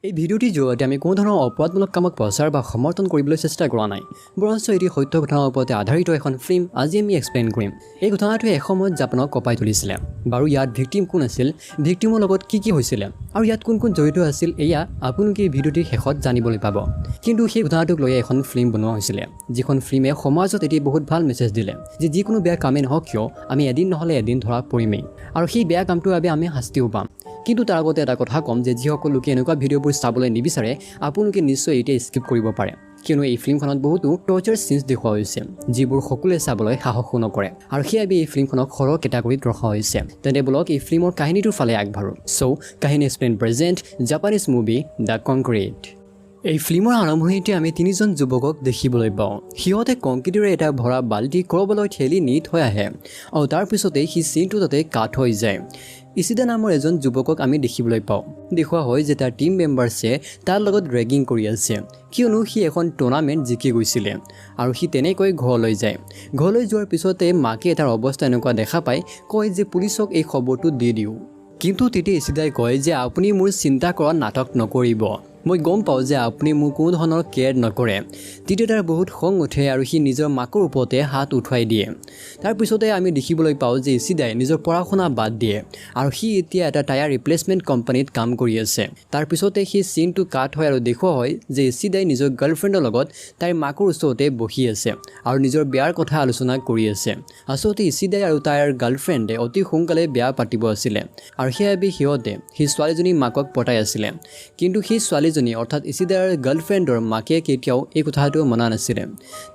এই ভিডিওটিৰ জৰিয়তে আমি কোনো ধৰণৰ অপৰাধমূলক কামক প্ৰচাৰ বা সমৰ্থন কৰিবলৈ চেষ্টা কৰা নাই বৰঞ্চ এটি সত্য ঘটনাৰ ওপৰতে আধাৰিত এখন ফিল্ম আজি আমি এক্সপ্লেইন কৰিম এই ঘটনাটোৱে এসময়ত জাপানক কঁপাই তুলিছিলে বাৰু ইয়াত ভিক্টিম কোন আছিল ভিক্টিমৰ লগত কি হৈছিল আৰু ইয়াত কোন জড়িত আছিল এয়া আপোনালোকে এই ভিডিওটিৰ শেষত জানিবলৈ পাব কিন্তু সেই ঘটনাটোক লৈ এখন ফিল্ম বনোৱা হৈছিল যিখন ফিল্মে সমাজত এটি বহুত ভাল মেছেজ দিলে যে যিকোনো বেয়া কামেই নহওক কিয় আমি এদিন নহলে এদিন ধৰা পৰিমেই আৰু সেই বেয়া কামটোৰ বাবে আমি শাস্তিও পাম কিন্তু তাৰ আগতে এটা কথা কম যে যিসকল লোকে এনেকুৱা ভিডিঅ'বোৰ চাবলৈ নিবিচাৰে আপোনালোকে নিশ্চয় এতিয়া স্কিপ কৰিব পাৰে কিয়নো এই ফিল্মখনত বহুতো টৰ্চাৰ চিনছ দেখুওৱা হৈছে যিবোৰ সকলোৱে চাবলৈ সাহসো নকৰে আৰু সেইবাবে এই ফিল্মখনক সৰহ কেটাগৰীত ৰখা হৈছে তেন্তে বলক এই ফিল্মৰ কাহিনীটোৰ ফালে আগবাঢ়ো কাহিনী explain present Japanese movie the concrete এই ফিল্মৰ আৰম্ভণিতে আমি তিনিজন যুৱকক দেখিবলৈ পাওঁ সিহঁতে কংক্ৰিটেৰে এটা ভৰা বাল্টি কৰবালৈ ঠেলি নি থৈ আহে আৰু তাৰ পিছতে সি চিনটো তাতে কাট হৈ যায় ইচিদা নামৰ এজন যুৱকক আমি দেখিবলৈ পাওঁ দেখুওৱা হয় যে তাৰ টিম মেম্বাৰ্ছে তাৰ লগত ৰেগিং কৰি আছে কিয়নো সি এখন টুৰ্ণামেণ্ট জিকি গৈছিলে আৰু সি তেনেকৈ ঘৰলৈ যায় ঘৰলৈ যোৱাৰ পিছতে মাকে তাৰ অৱস্থা এনেকুৱা দেখা পায় কয় যে পুলিচক এই খবৰটো দি দিওঁ কিন্তু তেতিয়া ইচিদাই কয় যে আপুনি মোৰ চিন্তা কৰা নাটক নকৰিব মই গম পাওঁ যে আপুনি মোৰ কোনো ধৰণৰ কেয়াৰ নকৰে তেতিয়া তাৰ বহুত খং উঠে আৰু সি নিজৰ মাকৰ ওপৰতে হাত উঠাই দিয়ে তাৰপিছতে আমি দেখিবলৈ পাওঁ যে ইচিদাই নিজৰ পঢ়া শুনা বাদ দিয়ে আৰু সি এতিয়া এটা টায়াৰ ৰিপ্লেচমেণ্ট কোম্পানীত কাম কৰি আছে তাৰপিছতে সি চিনটো কাট হয় আৰু দেখুওৱা হয় যে ইচিদাই নিজৰ গাৰ্লফ্ৰেণ্ডৰ লগত তাইৰ মাকৰ ওচৰতে বহি আছে আৰু নিজৰ বিয়াৰ কথা আলোচনা কৰি আছে আচলতে ইচিদাই আৰু তাইৰ গাৰ্লফ্ৰেণ্ডে অতি সোনকালে বিয়া পাতিব আছিলে আৰু সেইবাবে সিহঁতে সেই ছোৱালীজনীৰ মাকক পতাই আছিলে কিন্তু সেই ছোৱালীজনী অৰ্থাৎ ইচিদাৰ গাৰ্লফ্ৰেণ্ডৰ মাকে কেতিয়াও এই কথাটো মনা নাছিলে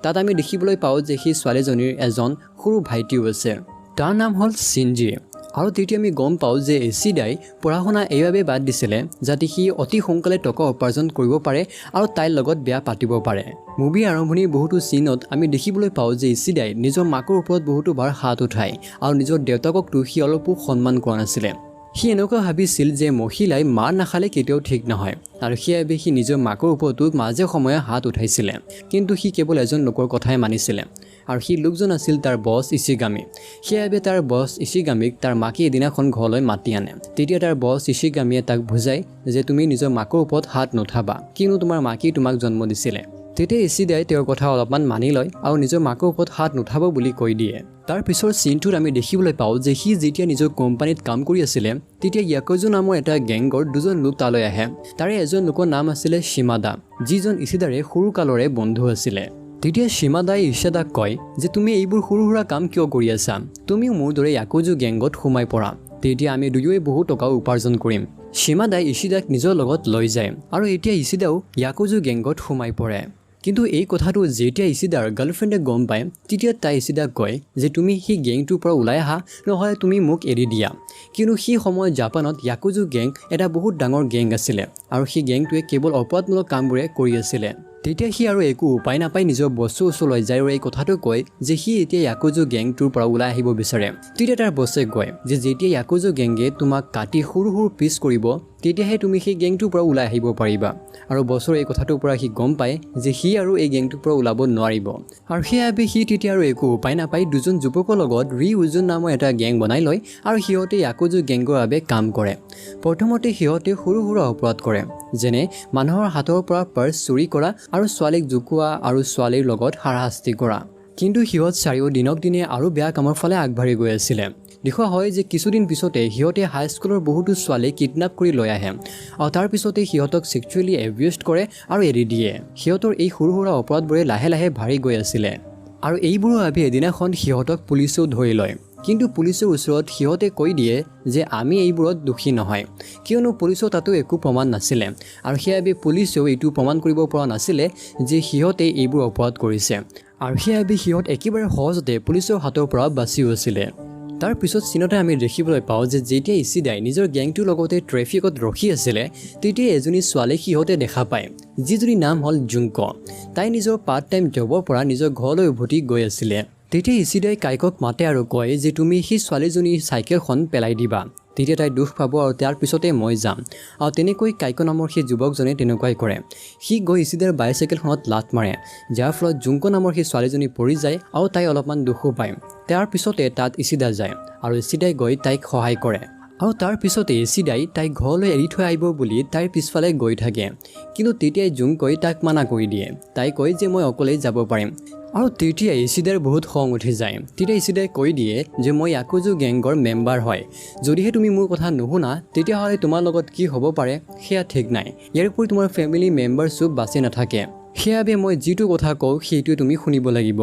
তাত আমি দেখিবলৈ পাওঁ যে সেই ছোৱালীজনীৰ এজন সৰু ভাইটিও আছে তাৰ নাম হ'ল চিনজি আৰু তেতিয়া আমি গম পাওঁ যে ইচিদাই পঢ়া শুনা এইবাবে বাদ দিছিলে যাতে সি অতি সোনকালে টকা উপাৰ্জন কৰিব পাৰে আৰু তাইৰ লগত বিয়া পাতিব পাৰে মুভিৰ আৰম্ভণিৰ বহুতো চিনত আমি দেখিবলৈ পাওঁ যে ইচিদাই নিজৰ মাকৰ ওপৰত বহুতো বাৰ হাত উঠায় আৰু নিজৰ দেউতাককতো সি অলপো সন্মান কৰা নাছিলে সি এনেকুৱা ভাবিছিল যে মহিলাই মাৰ নাখালে কেতিয়াও ঠিক নহয় আৰু সেইবাবে সি নিজৰ মাকৰ ওপৰতো মাজে সময়ে হাত উঠাইছিলে কিন্তু সি কেৱল এজন লোকৰ কথাই মানিছিলে আৰু সেই লোকজন আছিল তাৰ বছ ইচিগামি সেইবাবে তাৰ বছ ইচিগামিক তাৰ মাকে এদিনাখন ঘৰলৈ মাতি আনে তেতিয়া তাৰ বছ ইচিগামিয়ে তাক বুজায় যে তুমি নিজৰ মাকৰ ওপৰত হাত নুঠাবা কিয়নো তোমাৰ মাকেই তোমাক জন্ম দিছিলে তেতিয়া ইচিদাই তেওঁৰ কথা অলপমান মানি লয় আৰু নিজৰ মাকৰ ওপৰত হাত নুঠাব বুলি কৈ দিয়ে তাৰ পিছৰ চিনটোত আমি দেখিবলৈ পাওঁ যে সি যেতিয়া নিজৰ কোম্পানীত কাম কৰি আছিলে তেতিয়া ইয়াকোজো নামৰ এটা গেংগৰ দুজন লোক তালৈ আহে তাৰে এজন লোকৰ নাম আছিলে শিমাদা যিজন ইচিদাৰে সৰু কালৰে বন্ধু আছিলে তেতিয়া শিমাদাই ইচিদাক কয় যে তুমি এইবোৰ সৰু সুৰা কাম কিয় কৰি আছা তুমিও মোৰ দৰে ইয়াকোজো গেংগত সোমাই পৰা তেতিয়া আমি দুয়োৱে বহু টকা উপাৰ্জন কৰিম শিমাদাই ইচিদাক নিজৰ লগত লৈ যায় আৰু এতিয়া ইচিদাও ইয়াকোজো গেংগত সোমাই পৰে কিন্তু এই কথাটো যেতিয়া ইচিদাৰ গাৰ্লফ্ৰেণ্ডে গম পায় তেতিয়া তাই ইচিদাক কয় যে তুমি সেই গেংটোৰ পৰা ওলাই আহা নহ'লে তুমি মোক এৰি দিয়া কিয়নো সেই সময়ত জাপানত ইয়াকোজো গেং এটা বহুত ডাঙৰ গেং আছিলে আৰু সেই গেংটোৱে কেৱল অপৰাধমূলক কামবোৰে কৰি আছিলে তেতিয়া সি আৰু একো উপায় নাপাই নিজৰ বছৰ ওচৰলৈ যায় আৰু এই কথাটো কয় যে সি এতিয়া ইয়াকোজো গেংটোৰ পৰা ওলাই আহিব বিচাৰে তেতিয়া তাৰ বছে কয় যে যেতিয়া ইয়াকোজো গেংগে তোমাক কাটি সৰু সৰু পিচ কৰিব তেতিয়াহে তুমি সেই গেংটোৰ পৰা ওলাই আহিব পাৰিবা আৰু বছৰ এই কথাটোৰ পৰা সি গম পায় যে সি আৰু এই গেংটোৰ পৰা ওলাব নোৱাৰিব আৰু সেইবাবে সি তেতিয়া আৰু একো উপায় নাপাই দুজন যুৱকৰ লগত ৰিউজন নামৰ এটা গেং বনাই লয় আৰু সিহঁতে ইয়াকোজো গেংগৰ বাবে কাম কৰে প্ৰথমতে সিহঁতে সৰু সুৰা অপৰাধ কৰে যেনে মানুহৰ হাতৰ পৰা পাৰ্চ চুৰি কৰা আৰু ছোৱালীক জোকোৱা আৰু ছোৱালীৰ লগত হাৰাশাস্তি কৰা কিন্তু সিহঁত চাৰিও দিনক দিনে আৰু বেয়া কামৰ ফালে আগবাঢ়ি গৈ আছিলে দেখুওৱা হয় যে কিছুদিন পিছতে সিহঁতে হাইস্কুলৰ বহুতো ছোৱালীক কিডনেপ কৰি লৈ আহে আৰু তাৰ পিছতে সিহঁতক ছেক্সুৱেলি এবিউজ কৰে আৰু এৰি দিয়ে সিহঁতৰ এই সৰু সুৰা অপৰাধবোৰে লাহে লাহে বাঢ়ি গৈ আছিলে আৰু এইবোৰৰ বাবে এদিনাখন সিহঁতক পুলিচেও ধৰি লয় কিন্তু পুলিচৰ ওচৰত সিহঁতে কৈ দিয়ে যে আমি এইবোৰত দোষী নহয় কিয়নো পুলিচৰ তাতো একো প্ৰমাণ নাছিলে আৰু সেইবাবে পুলিচেও এইটো প্ৰমাণ কৰিব পৰা নাছিলে যে সিহঁতে এইবোৰ অপৰাধ কৰিছে আৰু সেইবাবে সিহঁত একেবাৰে সহজতে পুলিচৰ হাতৰ পৰা বাচিও আছিলে তাৰ পিছত চিনতে আমি দেখিবলৈ পাওঁ যে যেতিয়া ইচিদাই নিজৰ গেংটোৰ লগতে ট্ৰেফিকত ৰখি আছিলে তেতিয়া এজনী ছোৱালী সিহঁতে দেখা পায় যিজনীৰ নাম হ'ল জুংক তাই নিজৰ পাৰ্ট টাইম জবৰ পৰা নিজৰ ঘৰলৈ উভতি গৈ আছিলে তেতিয়া ইচিদাই কাইকক মাতে আৰু কয় যে তুমি সেই ছোৱালীজনীৰ চাইকেলখন পেলাই দিবা তেতিয়া তাই দুখ পাব আৰু তাৰ পিছতে মই যাম আৰু তেনেকৈ কাইক নামৰ সেই যুৱকজনে তেনেকুৱাই কৰে সি গৈ ইচিদাৰ বাইচাইকেলখনত লাত মাৰে যাৰ ফলত জুংক নামৰ সেই ছোৱালীজনী পৰি যায় আৰু তাই অলপমান দুখো পায় তাৰ পিছতে তাত ইচিদা যায় আৰু ইচিদাই গৈ তাইক সহায় কৰে আৰু তাৰ পিছতে চিদাই তাইক ঘৰলৈ এৰি থৈ আহিব বুলি তাইৰ পিছফালে গৈ থাকে। কিন্তু তেতিয়াই জুংকই তাক মানা কৰি দিয়ে। তাই কয় যে মই অকলেই যাব পাৰিম। আৰু তেতিয়াই চিদাৰ বহুত খং উঠি যায়। তেতিয়াই চিদাই কৈ দিয়ে যে মই ইয়াকুজা গেংৰ মেম্বাৰ হয়, যদিহে তুমি মোৰ কথা নুশুনা তেতিয়াহ'লে তোমাৰ লগত কি হ'ব পাৰে সেয়া ঠিক নাই। ইয়াৰ উপৰি তোমাৰ ফেমিলি মেম্বাৰশ্বিপ বাচি নাথাকে, সেইবাবে মই যিটো কথা কওঁ সেইটোৱে তুমি শুনিব লাগিব।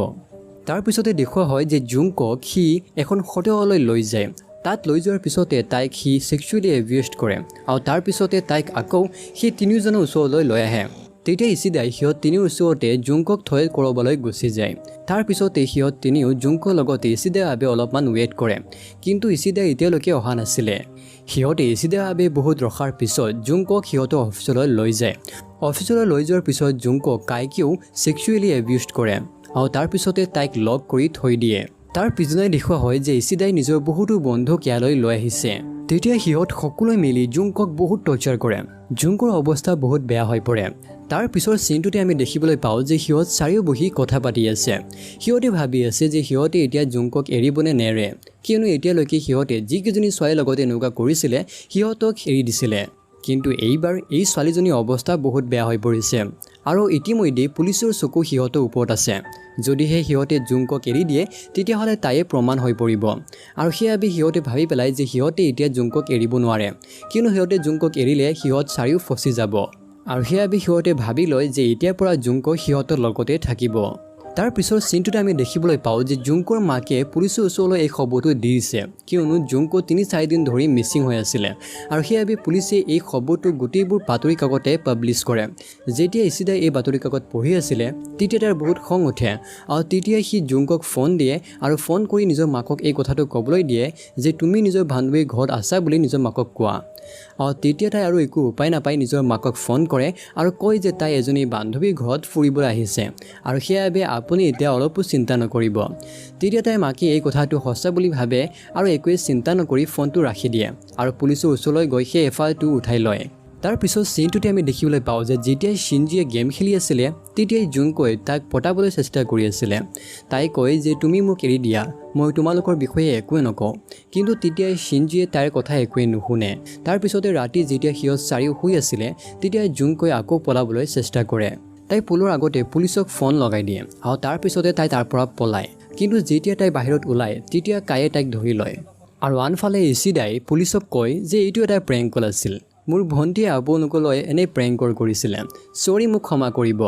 তাৰপিছতে দেখুওৱা হয় যে জুংকক সি এখন হোটেললৈ লৈ যায়। তাত লৈ যোৱাৰ পিছতে তাইক সি ছেক্সুৱেলি এবিউজ কৰে আৰু তাৰপিছতে তাইক আকৌ সেই তিনিওজনৰ ওচৰলৈ লৈ আহে। তেতিয়া ইচিদাই সিহঁত তিনিৰ ওচৰতে জুংকক থৈ ক'ৰবালৈ গুচি যায়। তাৰপিছতে সিহঁত তিনিও জুংকৰ লগতে ইচিদাৰ বাবে অলপমান ৱেইট কৰে, কিন্তু ইচিদাই এতিয়ালৈকে অহা নাছিলে। সিহঁতে ইচিদাৰ বাবে বহুত ৰখাৰ পিছত জুংকক সিহঁতৰ অফিচলৈ লৈ যায়। অফিচলৈ লৈ যোৱাৰ পিছত জুংকক কাইকেও ছেক্সুৱেলি এবিউজ কৰে আৰু তাৰপিছতে তাইক লক কৰি থৈ দিয়ে। তাৰ পিছদিনাই দেখুওৱা হয় যে ইচিদাই নিজৰ বহুতো বন্ধুক ইয়ালৈ লৈ আহিছে। তেতিয়া সিহঁত সকলোৱে মিলি জুংকক বহুত টৰ্চাৰ কৰে। জুংকৰ অৱস্থা বহুত বেয়া হৈ পৰে। তাৰ পিছৰ চিনটোতে আমি দেখিবলৈ পাওঁ যে সিহঁত চাৰিও বহি কথা পাতি আছে। সিহঁতে ভাবি আছে যে সিহঁতে এতিয়া জুংকক এৰিবনে নেৰে, কিয়নো এতিয়ালৈকে সিহঁতে যিকেইজনী ছোৱালীৰ লগতে এনেকুৱা কৰিছিলে সিহঁতক এৰি দিছিলে। কিন্তু এইবাৰ এই ছোৱালীজনীৰ অৱস্থা বহুত বেয়া হৈ পৰিছে আৰু ইতিমধ্যে পুলিচৰ চকু সিহঁতৰ ওপৰত আছে। যদিহে সিহঁতে জুংকক এৰি দিয়ে তেতিয়াহ'লে তাইয়ে প্ৰমাণ হৈ পৰিব আৰু সেইবাবে সিহঁতে ভাবি পেলাই যে সিহঁতে এতিয়া জুংকক এৰিব নোৱাৰে, কিয়নো সিহঁতে জুংকক এৰিলে সিহঁত চাৰিও ফচি যাব আৰু সেইবাবে সিহঁতে ভাবি লয় যে এতিয়াৰ পৰা জুংকক সিহঁতৰ লগতে থাকিব। তাৰ পিছৰ চিনটোতে আমি দেখিবলৈ পাওঁ যে জুংকৰ মাকে পুলিচৰ ওচৰলৈ এই খবৰটো দি দিছে, কিয়নো জুংকো ৩-৪ দিন ধৰি মিচিং হৈ আছিলে আৰু সেইবাবে পুলিচে এই খবৰটো গোটেইবোৰ বাতৰি কাকতে পাব্লিছ কৰে। যেতিয়া ইচিদাই এই বাতৰি কাকত পঢ়ি আছিলে তেতিয়া তাৰ বহুত খং উঠে আৰু তেতিয়াই সি জুংকক ফোন দিয়ে আৰু ফোন কৰি নিজৰ মাকক এই কথাটো ক'বলৈ দিয়ে যে তুমি নিজৰ বান্ধৱীৰ ঘৰত আছা বুলি নিজৰ মাকক কোৱা। আৰু তেতিয়া তাই আৰু একো উপায় নাপাই নিজৰ মাকক ফোন কৰে আৰু কয় যে তাই এজনী বান্ধৱীৰ ঘৰত ফুৰিবলৈ আহিছে আৰু সেইবাবে আপুনি এতিয়া অলপো চিন্তা নকৰিব। তেতিয়া তাইৰ মাকে এই কথাটো সঁচা বুলি ভাবে আৰু একোৱে চিন্তা নকৰি ফোনটো ৰাখি দিয়ে আৰু পুলিচৰ ওচৰলৈ গৈ সেই এফআইআৰটো উঠাই লয়। তাৰ পিছত চিনটোতে আমি দেখিবলৈ পাওঁ যে যেতিয়াই শিনজিয়ে গেম খেলি আছিলে তেতিয়াই জুংকই তাক পটাবলৈ চেষ্টা কৰি আছিলে। তাই কয় যে তুমি মোক এৰি দিয়া, মই তোমালোকৰ বিষয়ে একোৱে নকওঁ, কিন্তু তেতিয়াই শিনজিয়ে তাইৰ কথা একোৱে নুশুনে। তাৰপিছতে ৰাতি যেতিয়া সিহঁত চাৰিও শুই আছিলে তেতিয়াই জুংকই আকৌ পলাবলৈ চেষ্টা কৰে। তাই পুলৰ আগতে পুলিচক ফোন লগাই দিয়ে আৰু তাৰপিছতে তাই তাৰ পৰা পলায়, কিন্তু যেতিয়া তাই বাহিৰত ওলায় তেতিয়া কায়ে তাইক ধৰি লয়। আৰু আনফালে ইচিদাই পুলিচক কয় যে এইটো এটা প্ৰেংক কল আছিল, মোৰ ভণ্টিয়ে আপোনালোকলৈ এনে প্ৰেংক কল কৰিছিলে, চৰি মোক ক্ষমা কৰিব।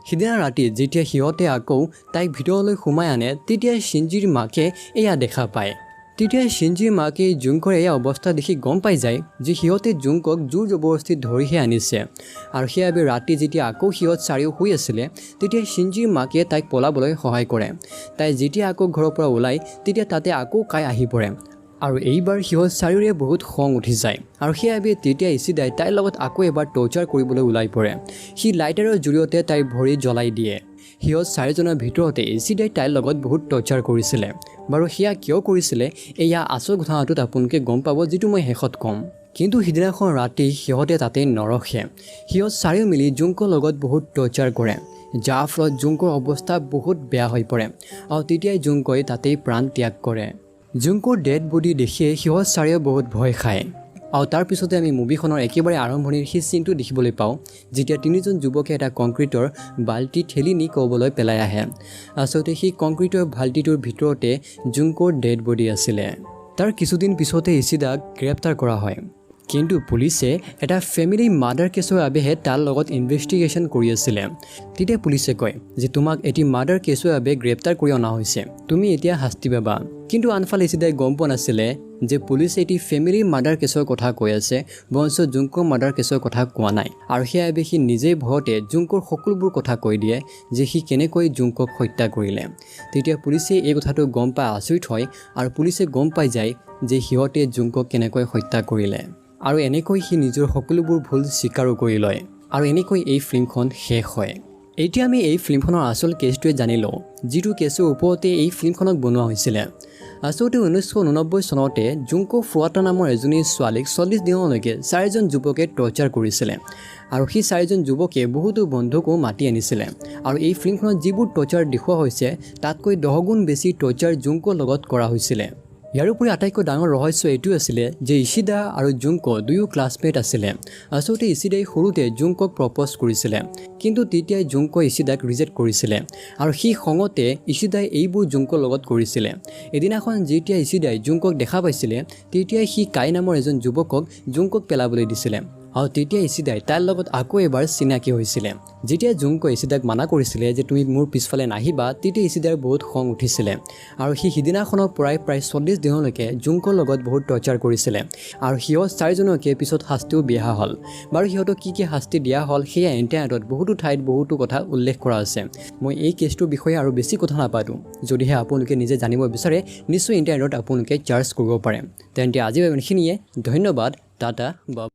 সিদিনা ৰাতি যেতিয়া সিহঁতে আকৌ তাইক ভিতৰলৈ সোমাই আনে তেতিয়াই শিনজিৰ মাকে এয়া দেখা পায়। তেতিয়াই শিনজিৰ মাকে জুংকৰ এয়া অৱস্থা দেখি গম পাই যায় যে সিহঁতে জুংকক জোৰ জবৰদস্তি ধৰিহে আনিছে আৰু সেইবাবে ৰাতি যেতিয়া আকৌ সিহঁত চাৰিও শুই আছিলে তেতিয়া শিনজিৰ মাকে তাইক পলাবলৈ সহায় কৰে। তাই যেতিয়া আকৌ ঘৰৰ পৰা ওলায় তেতিয়া তাতে আকৌ কাই আহি পৰে আৰু এইবাৰ সিহঁত চাৰিওৰে বহুত খং উঠি যায় আৰু সেইবাবে তেতিয়া ইচিদাই তাইৰ লগত আকৌ এবাৰ টৰ্চাৰ কৰিবলৈ ওলাই পৰে। সি লাইটাৰৰ জৰিয়তে তাইৰ ভৰি জ্বলাই দিয়ে। সিহঁত চাৰিজনৰ ভিতৰতে ইচিদাই তাইৰ লগত বহুত টৰ্চাৰ কৰিছিলে। বাৰু সেয়া কিয় কৰিছিলে এয়া আচল ঘটনাটোত আপোনালোকে গম পাব, যিটো মই শেষত ক'ম। কিন্তু সিদিনাখন ৰাতি সিহঁতে তাতে নৰখে। সিহঁত চাৰিও মিলি জুংকৰ লগত বহুত টৰ্চাৰ কৰে, যাৰ ফলত জুংকৰ অৱস্থা বহুত বেয়া হৈ পৰে আৰু তেতিয়াই জুংকই তাতেই প্ৰাণ ত্যাগ কৰে। জুংকৰ ডেড বডি দেখিয়ে সিহঁত চাৰিও বহুত ভয় খায় আৰু তাৰপিছতে আমি মুভিখনৰ একেবাৰে আৰম্ভণিৰ সেই চিনটো দেখিবলৈ পাওঁ যেতিয়া তিনিজন যুৱকে এটা কংক্ৰিটৰ বাল্টি ঠেলি নি ক'বলৈ পেলাই আহে। আচলতে সেই কংক্ৰিটৰ বাল্টিটোৰ ভিতৰতে জুংকৰ ডেড বডি আছিলে। তাৰ কিছুদিন পিছতে ইচিদাক গ্ৰেপ্তাৰ কৰা হয়, কিন্তু পুলিচে এটা ফেমিলি মাৰ্ডাৰ কেছৰ বাবেহে তাৰ লগত ইনভেষ্টিগেশ্যন কৰি আছিলে। তেতিয়া পুলিচে কয় যে তোমাক এটি মাৰ্ডাৰ কেছৰ বাবে গ্ৰেপ্তাৰ কৰি অনা হৈছে, তুমি এতিয়া শাস্তি পাবা। কিন্তু আনফালে ইচিদাই গম পোৱা নাছিলে যে পুলিচে এটি ফেমিলি মাৰ্ডাৰ কেছৰ কথা কৈ আছে, বৰঞ্চ জুংকৰ মাৰ্ডাৰ কেছৰ কথা কোৱা নাই। আৰু সেইবাবে সি নিজেই ভয়তে জুংকৰ সকলোবোৰ কথা কৈ দিয়ে যে সি কেনেকৈ জুংকক হত্যা কৰিলে। তেতিয়া পুলিচে এই কথাটো গম পাই আচৰিত হয় আৰু পুলিচে গম পাই যায় যে সিহঁতে জুংকক কেনেকৈ হত্যা কৰিলে আৰু এনেকৈ সি নিজৰ সকলোবোৰ ভুল স্বীকাৰো কৰি লয় আৰু এনেকৈ এই ফিল্মখন শেষ হয়। এতিয়া আমি এই ফিল্মখনৰ আচল কেছটোৱে জানি লওঁ, যিটো কেছৰ ওপৰতে এই ফিল্মখনক বনোৱা হৈছিলে। আচলতে 1989 চনতে জুংকো ফুৱাটা নামৰ এজনী ছোৱালীক 40 দিনলৈকে 4জন যুৱকে টৰ্চাৰ কৰিছিলে আৰু সেই 4জন যুৱকে বহুতো বন্ধুকো মাতি আনিছিলে আৰু এই ফিল্মখনত যিবোৰ টৰ্চাৰ দেখুওৱা হৈছে তাতকৈ 10 গুণ বেছি টৰ্চাৰ জুংকৰ লগত কৰা হৈছিলে। ইয়াৰ উপৰি আটাইতকৈ ডাঙৰ ৰহস্য এইটো আছিলে যে ইচিদা আৰু জুংকো দুয়ো ক্লাছমেট আছিলে। আচলতে ইচিদাই সৰুতে জুংকক প্ৰপ'জ কৰিছিলে, কিন্তু তেতিয়াই জুংকো ইচিদাক ৰিজেক্ট কৰিছিলে আৰু সি খঙতে ইচিদাই এইবোৰ জুংকৰ লগত কৰিছিলে। এদিনাখন যেতিয়া ইচিদাই জুংকক দেখা পাইছিলে তেতিয়াই সি কাই নামৰ এজন যুৱকক জুংকক পেলাবলৈ দিছিলে আৰু তেতিয়া ইচিদাই তাৰ লগত আকৌ এবাৰ চিনাকি হৈছিলে। যেতিয়া জুংকো ইচিদাক মানা কৰিছিলে যে তুমি মোৰ পিছফালে নাহিবা, তেতিয়া ইচিদাৰ বহুত খং উঠিছিলে আৰু সি সিদিনাখনৰ পৰাই প্ৰায় 40 দিনলৈকে জুংকৰ লগত বহুত টৰ্চাৰ কৰিছিলে আৰু সিহঁত চাৰিজনকে পিছত শাস্তিও দিয়া হ'ল। বাৰু সিহঁতক কি শাস্তি দিয়া হ'ল সেয়া ইণ্টাৰনেটত বহুতো ঠাইত বহুতো কথা উল্লেখ কৰা আছে। মই এই কেছটোৰ বিষয়ে আৰু বেছি কথা নাপাতোঁ। যদিহে আপোনালোকে নিজে জানিব বিচাৰে নিশ্চয় ইণ্টাৰনেটত আপোনালোকে চাৰ্চ কৰিব পাৰে। তেন্তে আজিৰ এইখিনিয়ে, ধন্যবাদ, টাটা, বাই।